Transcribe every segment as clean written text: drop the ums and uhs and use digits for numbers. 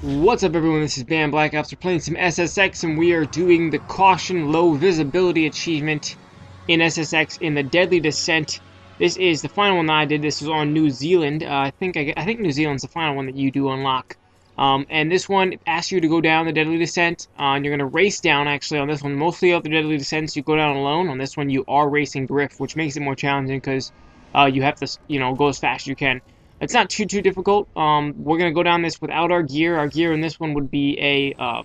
What's up, everyone? This is Bam Black Ops. We're playing some SSX, and we are doing the Caution Low Visibility achievement in SSX in the Deadly Descent. This is the final one that I did. This was on New Zealand. I think New Zealand's the final one that you do unlock. And this one asks you to go down the Deadly Descent, and you're going to race down, actually, on this one. Mostly of the Deadly Descents, you go down alone. On this one, you are racing Griff, which makes it more challenging because you have to, go as fast as you can. It's not too difficult. We're going to go down this without our gear. Our gear in this one would be a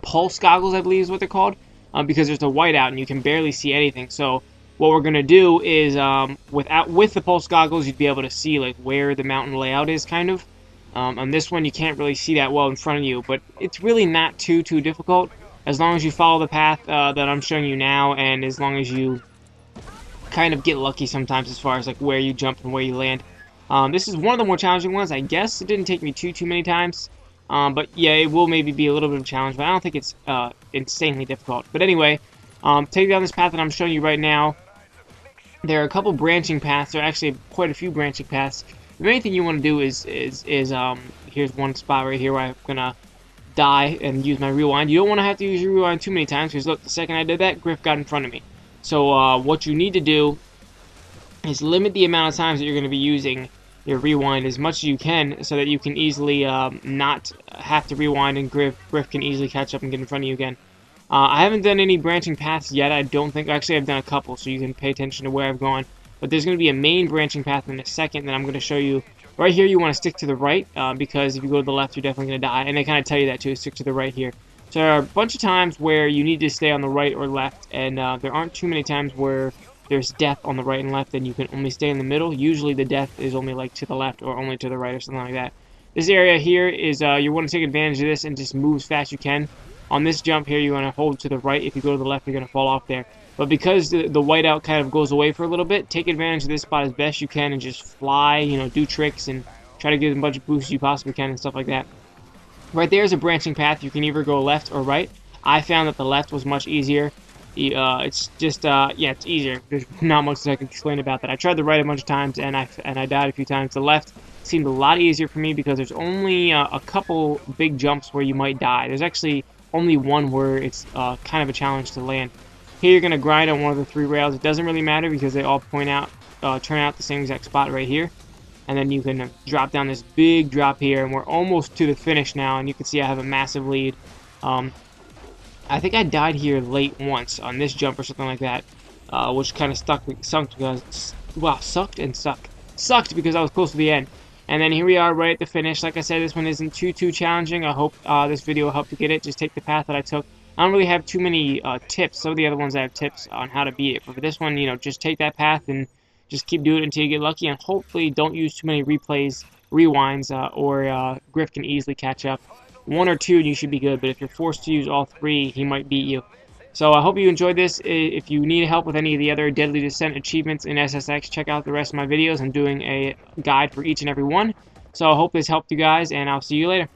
pulse goggles, I believe is what they're called, because there's a whiteout and you can barely see anything. So what we're going to do is, with the pulse goggles, you'd be able to see like where the mountain layout is, kind of. On this one, you can't really see that well in front of you, but it's really not too difficult as long as you follow the path that I'm showing you now, and as long as you kind of get lucky sometimes as far as like where you jump and where you land. This is one of the more challenging ones, I guess. It didn't take me too many times. But yeah, it will maybe be a little bit of a challenge, but I don't think it's insanely difficult. But anyway, take down this path that I'm showing you right now. There are a couple branching paths. There are actually quite a few branching paths. The main thing you want to do is here's one spot right here where I'm gonna die and use my rewind. You don't want to have to use your rewind too many times, because look, the second I did that, Griff got in front of me. So what you need to do is limit the amount of times that you're going to be using your rewind as much as you can, so that you can easily not have to rewind, and Griff can easily catch up and get in front of you again. I haven't done any branching paths yet, I don't think. Actually, I've done a couple, so you can pay attention to where I've gone. But there's going to be a main branching path in a second that I'm going to show you. Right here, you want to stick to the right, because if you go to the left, you're definitely going to die. And they kind of tell you that too, stick to the right here. So there are a bunch of times where you need to stay on the right or left, and there aren't too many times where there's death on the right and left, and you can only stay in the middle. Usually the death is only like to the left or only to the right or something like that. This area here is, you want to take advantage of this and just move as fast as you can. On this jump here, you want to hold to the right. If you go to the left, you're going to fall off there. But because the whiteout kind of goes away for a little bit, take advantage of this spot as best you can and just fly, do tricks and try to get as much boost as you possibly can and stuff like that. Right there is a branching path. You can either go left or right. I found that the left was much easier. It's just, yeah, it's easier. There's not much that I can explain about that. I tried the right a bunch of times, and I died a few times. The left seemed a lot easier for me because there's only a couple big jumps where you might die. There's actually only one where it's kind of a challenge to land. Here you're going to grind on one of the three rails. It doesn't really matter because they all turn out the same exact spot right here. And then you can drop down this big drop here, and we're almost to the finish now, and you can see I have a massive lead. I think I died here late once on this jump or something like that, which kind of sucked because, wow, sucked because I was close to the end. And then here we are right at the finish. Like I said, this one isn't too challenging. I hope this video will help you get it. Just take the path that I took. I don't really have too many tips. Some of the other ones I have tips on how to beat it. But for this one, just take that path and just keep doing it until you get lucky. And hopefully don't use too many rewinds, or Griff can easily catch up. One or two and you should be good, but if you're forced to use all three, he might beat you. So I hope you enjoyed this. If you need help with any of the other Deadly Descent achievements in SSX, check out the rest of my videos. I'm doing a guide for each and every one. So I hope this helped you guys, and I'll see you later.